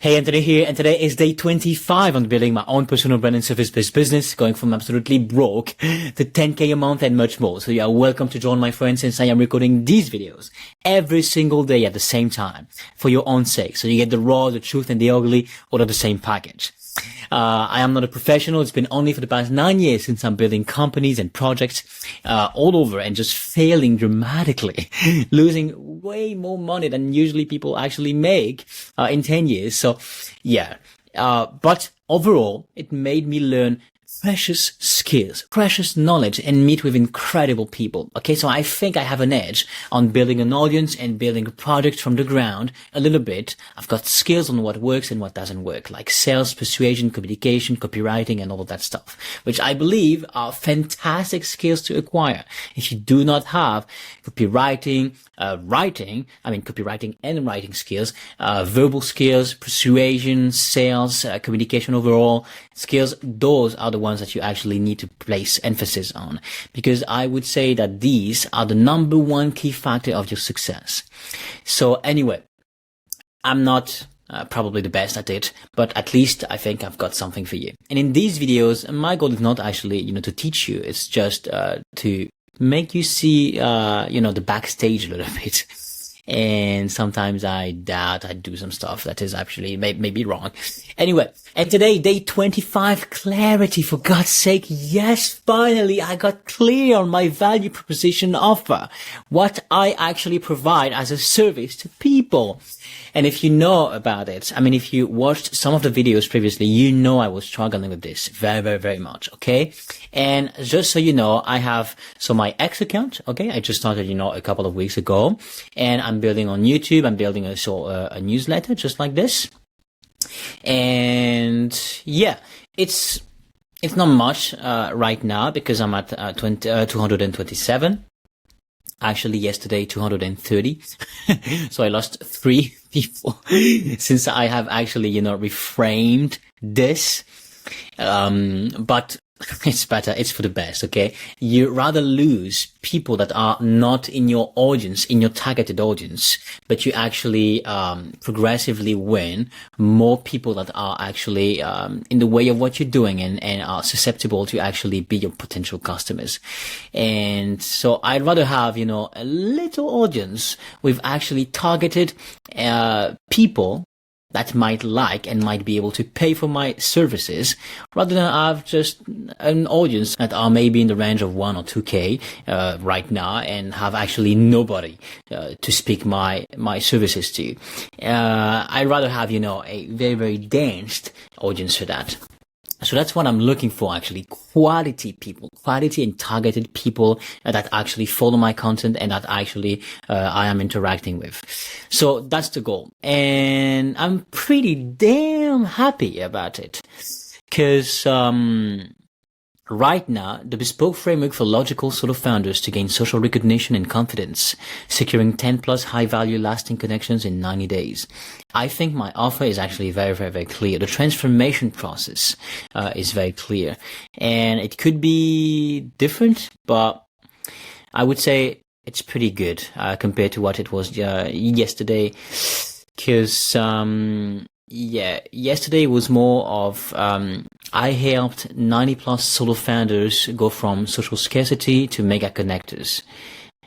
Hey, Anthony here, and today is day 25 on building my own personal brand and service-based business, going from absolutely broke to 10K a month and much more. So you are welcome to join my friends, since I am recording these videos every single day at the same time for your own sake. So you get the raw, the truth, and the ugly all of the same package. I am not a professional. It's been only for the past 9 years since I'm building companies and projects all over and just failing dramatically, losing way more money than usually people actually make in 10 years. So yeah, but overall, it made me learn precious skills, precious knowledge, and meet with incredible people. Okay, so I think I have an edge on building an audience and building a product from the ground a little bit. I've got skills on what works and what doesn't work, like sales, persuasion, communication, copywriting, and all of that stuff, which I believe are fantastic skills to acquire. If you do not have copywriting, copywriting and writing skills, verbal skills, persuasion, sales, communication overall skills, those are the ones that you actually need to place emphasis on, because I would say that these are the number one key factor of your success. So anyway, I'm not probably the best at it, but at least I think I've got something for you. And in these videos, my goal is not actually, to teach you. It's just to make you see, the backstage a little bit. And sometimes I doubt I do some stuff that is actually maybe wrong. Anyway, and today, day 25, clarity, for God's sake. Yes, finally, I got clear on my value proposition offer, what I actually provide as a service to people. And if you know about it, if you watched some of the videos previously, you know I was struggling with this very, very, very much. Okay. And just so you know, I have, my X account. Okay. I just started, a couple of weeks ago, and I'm building on YouTube. I'm building a newsletter just like this. And yeah, it's not much, right now, because I'm at, 227. Actually, yesterday, 230. So I lost 3 people since I have actually, reframed this. But it's better. It's for the best. Okay. You rather lose people that are not in your audience, in your targeted audience, but you actually, progressively win more people that are actually, in the way of what you're doing and are susceptible to actually be your potential customers. And so I'd rather have, a little audience with actually targeted, people that might like and might be able to pay for my services, rather than have just an audience that are maybe in the range of 1 or 2K right now, and have actually nobody to speak my services to. I'd rather have, a very, very dense audience for that. So that's what I'm looking for, actually. Quality people, quality and targeted people that actually follow my content and that actually, I am interacting with. So that's the goal. And I'm pretty damn happy about it. Cause, right now, the bespoke framework for logical solo founders to gain social recognition and confidence, securing 10 plus high value lasting connections in 90 days. I think my offer is actually very, very, very clear. The transformation process, is very clear, and it could be different, but I would say it's pretty good, compared to what it was, yesterday. Cause, yesterday was more of, I helped 90 plus solo founders go from social scarcity to mega connectors.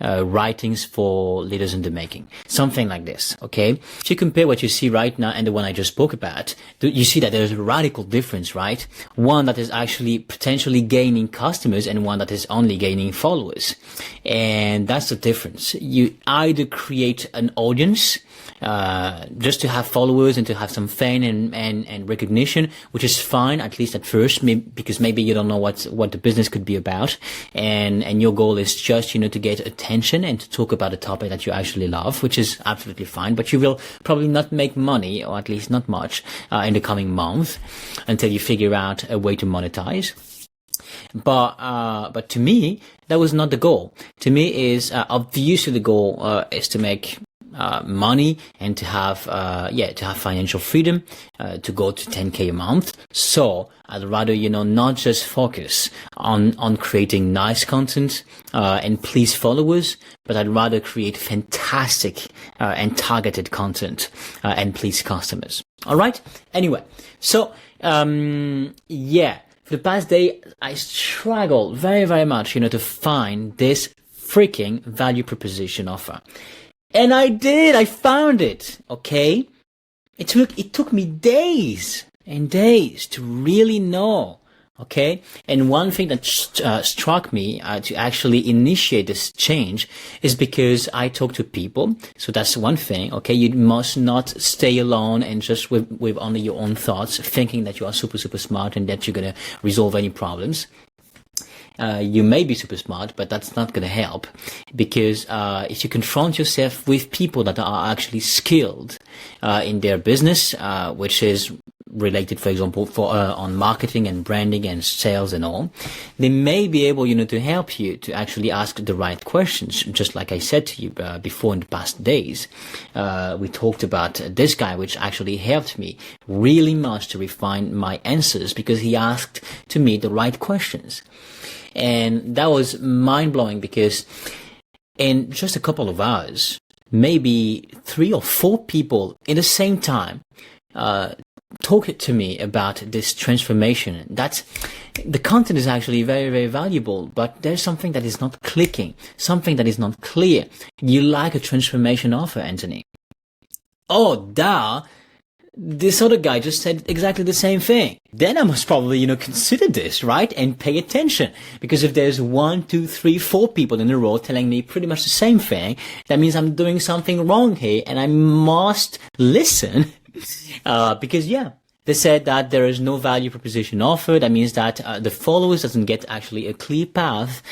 Writings for leaders in the making. Something like this, okay? If you compare what you see right now and the one I just spoke about, you see that there's a radical difference, right? One that is actually potentially gaining customers and one that is only gaining followers. And that's the difference. You either create an audience, just to have followers and to have some fame and recognition, which is fine, at least at first, because maybe you don't know what the business could be about. And your goal is just, to get attention and to talk about a topic that you actually love, which is absolutely fine. But you will probably not make money, or at least not much, in the coming month, until you figure out a way to monetize. But to me, that was not the goal. To me is, obviously the goal, is to make money and to have financial freedom, to go to 10K a month. So I'd rather, not just focus on creating nice content, and please followers, but I'd rather create fantastic, and targeted content, and please customers. All right. Anyway, so, for the past day, I struggled very, very much, to find this freaking value proposition offer. And I found it, okay? It took me days and days to really know, okay? And one thing that struck me to actually initiate this change is because I talk to people. So that's one thing, okay? You must not stay alone and just with only your own thoughts, thinking that you are super, super smart and that you're gonna resolve any problems. You may be super smart, but that's not going to help, because if you confront yourself with people that are actually skilled in their business, which is related, for example, on marketing and branding and sales and all, they may be able, to help you to actually ask the right questions. Just like I said to you before in the past days, we talked about this guy, which actually helped me really much to refine my answers, because he asked to me the right questions. And that was mind-blowing, because in just a couple of hours, maybe 3 or 4 people in the same time talked to me about this transformation. The content is actually very, very valuable, but there's something that is not clicking, something that is not clear. You like a transformation offer, Anthony? Oh, duh. This other guy just said exactly the same thing. Then I must probably, consider this, right? And pay attention. Because if there's 1, 2, 3, 4 people in a row telling me pretty much the same thing, that means I'm doing something wrong here, and I must listen. Because they said that there is no value proposition offered. That means that the followers doesn't get actually a clear path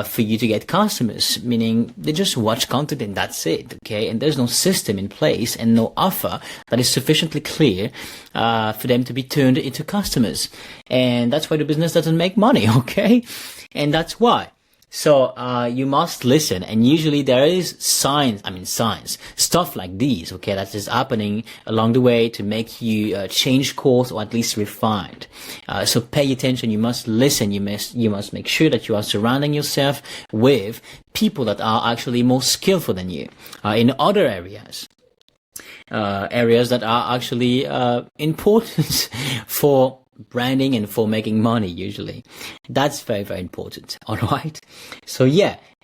for you to get customers, meaning they just watch content and that's it, okay? And there's no system in place and no offer that is sufficiently clear for them to be turned into customers. And that's why the business doesn't make money, okay? And that's why. So, you must listen, and usually there is signs, stuff like these, okay, that is happening along the way to make you, change course or at least refined. So pay attention, you must listen, you must make sure that you are surrounding yourself with people that are actually more skillful than you, in other areas. Areas that are actually, important for branding and for making money. Usually that's very, very important. All right, so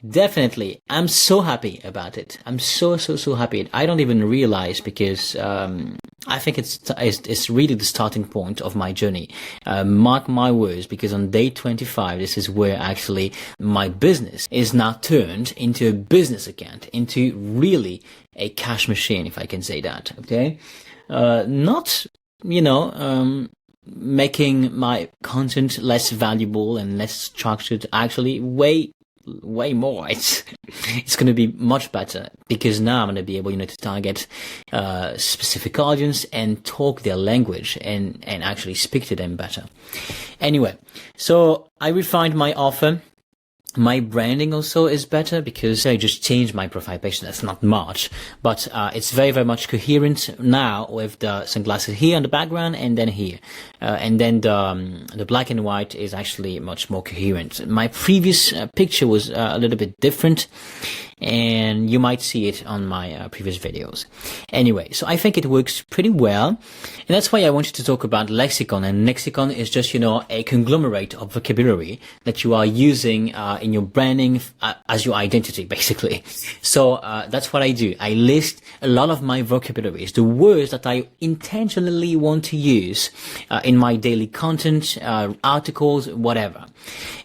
definitely I'm so happy about it. I'm so happy. I don't even realize, because I think it's really the starting point of my journey. Mark my words, because on day 25 this is where actually my business is now turned into a business account, into really a cash machine, if I can say that. Okay, not making my content less valuable and less structured, actually way more. It's going to be much better, because now I'm going to be able, to target specific audience and talk their language and actually speak to them better. Anyway, so I refined my offer. My branding also is better, because I just changed my profile page. That's not much, but it's very, very much coherent now, with the sunglasses here on the background and then here. And then the black and white is actually much more coherent. My previous picture was a little bit different, and you might see it on my previous videos. Anyway, so I think it works pretty well, and that's why I wanted to talk about lexicon. And lexicon is just, a conglomerate of vocabulary that you are using in your branding as your identity, basically. So that's what I do. I list a lot of my vocabularies, the words that I intentionally want to use in my daily content, articles, whatever.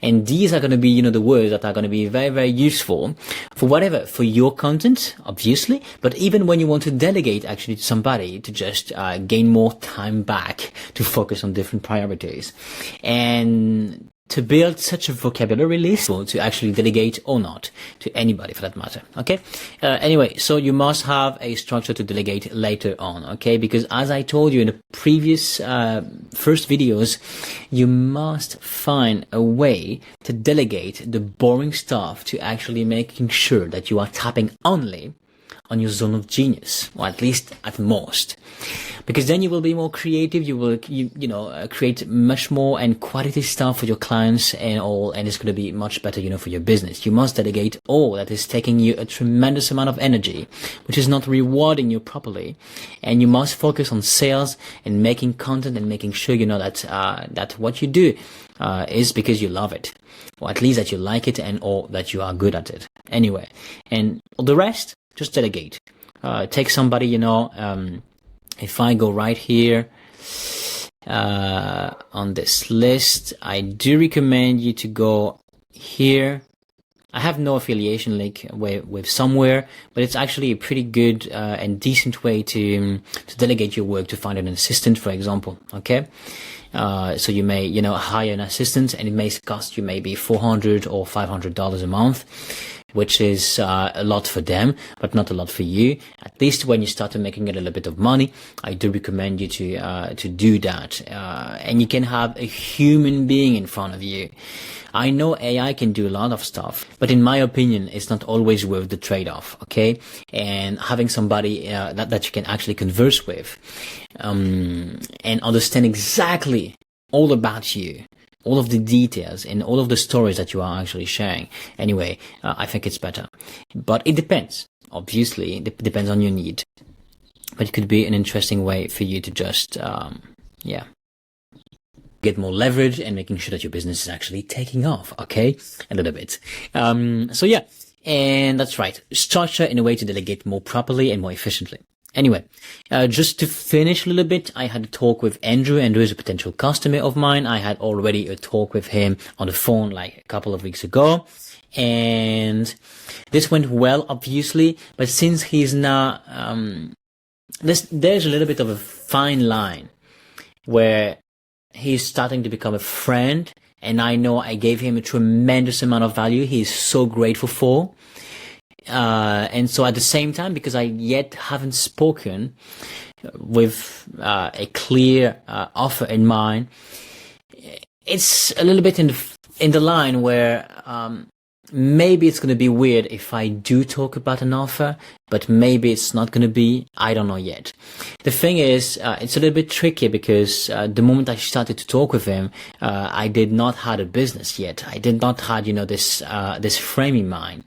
And these are going to be, the words that are going to be very, very useful for whatever, for your content, obviously, but even when you want to delegate actually to somebody to just gain more time back to focus on different priorities. And to build such a vocabulary list, or to actually delegate or not to anybody for that matter. Okay. Anyway, so you must have a structure to delegate later on. Okay. Because as I told you in the previous, first videos, you must find a way to delegate the boring stuff to actually making sure that you are tapping only on your zone of genius, or at least at most. Because then you will be more creative, you will, create much more and quality stuff for your clients and all, and it's going to be much better, for your business. You must delegate all that is taking you a tremendous amount of energy, which is not rewarding you properly. And you must focus on sales and making content and making sure, that what you do, is because you love it, or at least that you like it or that you are good at it. Anyway, and the rest, just delegate. Take somebody, if I go right here, on this list, I do recommend you to go here. I have no affiliation link with somewhere, but it's actually a pretty good, and decent way to delegate your work, to find an assistant, for example. Okay. So you may, hire an assistant, and it may cost you maybe $400 or $500 a month, which is a lot for them, but not a lot for you. At least when you start making a little bit of money, I do recommend you to do that. And you can have a human being in front of you. I know AI can do a lot of stuff, but in my opinion, it's not always worth the trade-off, okay? And having somebody that you can actually converse with, and understand exactly all about you, all of the details and all of the stories that you are actually sharing. Anyway, I think it's better. But it depends. Obviously, it depends on your need. But it could be an interesting way for you to just, get more leverage and making sure that your business is actually taking off, okay? A little bit. So yeah, and that's right. Structure in a way to delegate more properly and more efficiently. Anyway, just to finish a little bit, I had a talk with Andrew. Andrew is a potential customer of mine. I had already a talk with him on the phone like a couple of weeks ago. And this went well, obviously, but since he's not, there's a little bit of a fine line where he's starting to become a friend, and I know I gave him a tremendous amount of value he's so grateful for. And so at the same time, because I yet haven't spoken with a clear offer in mind, it's a little bit in the line where maybe it's going to be weird if I do talk about an offer, but maybe it's not going to be. I don't know yet. The thing is, it's a little bit tricky because the moment I started to talk with him, I did not have a business yet. I did not have, this frame in mind.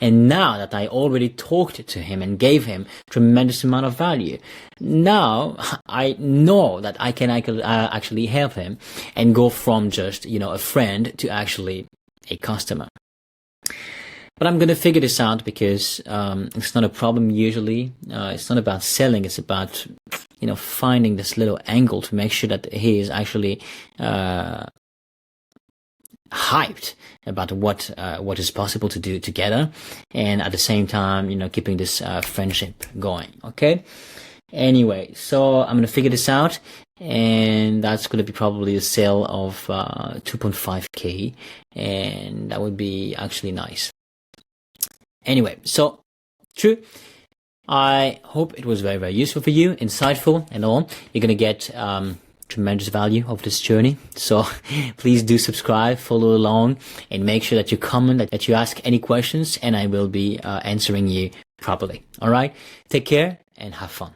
And now that I already talked to him and gave him tremendous amount of value, now I know that I can actually help him and go from just, a friend to actually a customer. But I'm going to figure this out because it's not a problem usually. It's not about selling. It's about, finding this little angle to make sure that he is actually hyped about what is possible to do together, and at the same time, keeping this friendship going. Okay. Anyway, so I'm going to figure this out, and that's going to be probably a sale of 2.5k, and that would be actually nice. Anyway, so true. I hope it was very, very useful for you, insightful and all. You're going to get tremendous value of this journey. So please do subscribe, follow along, and make sure that you comment, that you ask any questions, and I will be answering you properly. All right. Take care and have fun.